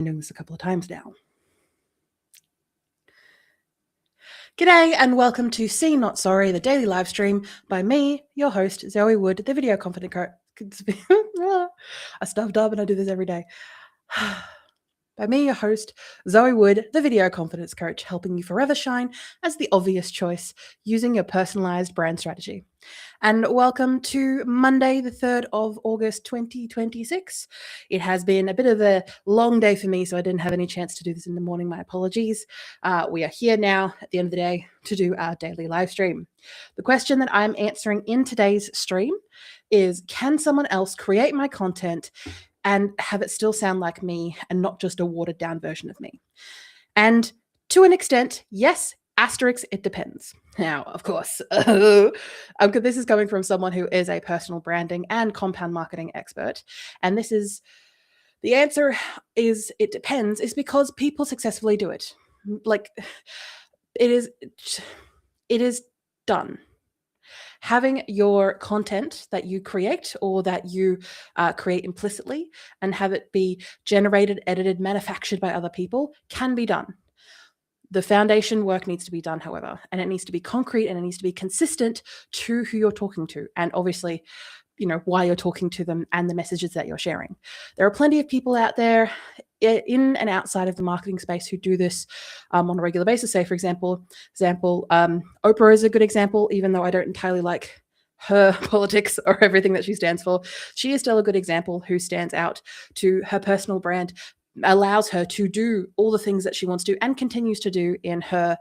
doing this a couple of times now. G'day and welcome to See Not Sorry, the daily live stream by me, your host, Zoe Wood, the video confident coach. I stuffed up and I do this every day. By me, your host, Zoe Wood, the video confidence coach, helping you forever shine as the obvious choice using your personalized brand strategy. And welcome to Monday, the 3rd of August, 2026. It has been a bit of a long day for me, so I didn't have any chance to do this in the morning. My apologies. We are here now at the end of the day to do our daily live stream. The question that I'm answering in today's stream is, can someone else create my content and have it still sound like me and not just a watered down version of me? And to an extent, yes, asterisk, it depends. Now, of course, this is coming from someone who is a personal branding and compound marketing expert. And this is, the answer is, it depends, is because people successfully do it. Like, it is done. Having your content that you create or that you create implicitly and have it be generated, edited, manufactured by other people can be done. The foundation work needs to be done, however, and it needs to be concrete and it needs to be consistent to who you're talking to. And obviously, why you're talking to them and the messages that you're sharing. There are plenty of people out there in and outside of the marketing space who do this on a regular basis. Say, for example, Oprah is a good example, even though I don't entirely like her politics or everything that she stands for. She is still a good example who stands out to her personal brand, allows her to do all the things that she wants to and continues to do in her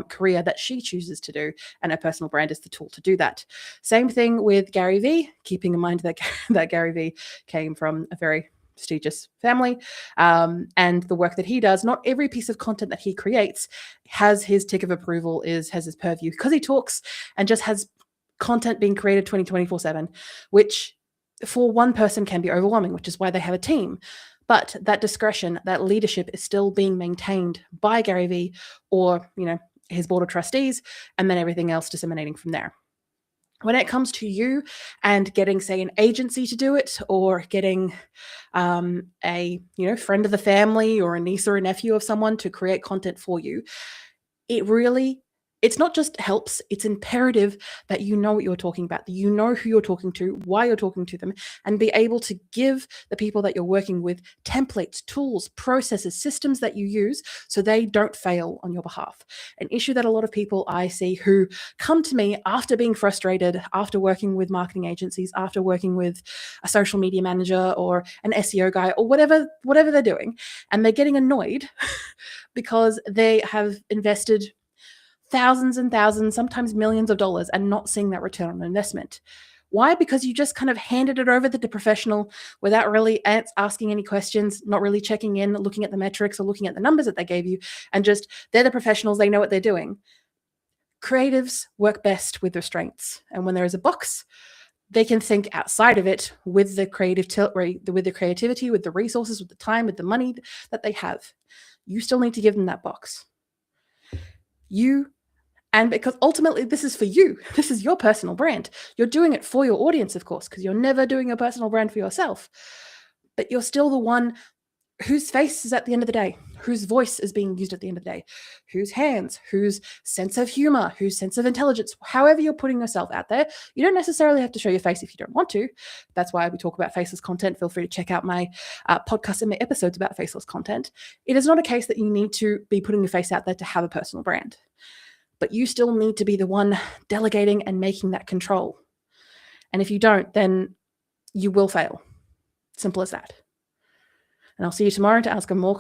career that she chooses to do, and her personal brand is the tool to do that. Same thing with Gary Vee, keeping in mind that Gary Vee came from a very prestigious family, and the work that he does. Not every piece of content that he creates has his tick of approval, has his purview, because he talks and just has content being created 24/7, which for one person can be overwhelming, which is why they have a team. But that discretion, that leadership is still being maintained by Gary Vee or, his board of trustees, and then everything else disseminating from there. When it comes to you and getting, say, an agency to do it, or getting a friend of the family or a niece or a nephew of someone to create content for you, it's not just helps, it's imperative that you know what you're talking about, that you know who you're talking to, why you're talking to them, and be able to give the people that you're working with templates, tools, processes, systems that you use so they don't fail on your behalf. An issue that a lot of people I see who come to me after being frustrated, after working with marketing agencies, after working with a social media manager or an SEO guy or whatever they're doing, and they're getting annoyed because they have invested thousands and thousands, sometimes millions of dollars, and not seeing that return on investment. Why? Because you just kind of handed it over to the professional without really asking any questions, not really checking in, looking at the metrics or looking at the numbers that they gave you, and just, they're the professionals, they know what they're doing. Creatives work best with restraints. And when there is a box, they can think outside of it with the creativity, with the resources, with the time, with the money that they have. You still need to give them that box. And because ultimately this is for you, this is your personal brand. You're doing it for your audience, of course, because you're never doing your personal brand for yourself. But you're still the one whose face is at the end of the day, whose voice is being used at the end of the day, whose hands, whose sense of humor, whose sense of intelligence, however you're putting yourself out there. You don't necessarily have to show your face if you don't want to. That's why we talk about faceless content. Feel free to check out my podcast and my episodes about faceless content. It is not a case that you need to be putting your face out there to have a personal brand. But you still need to be the one delegating and making that control. And if you don't, then you will fail. Simple as that. And I'll see you tomorrow to ask more questions.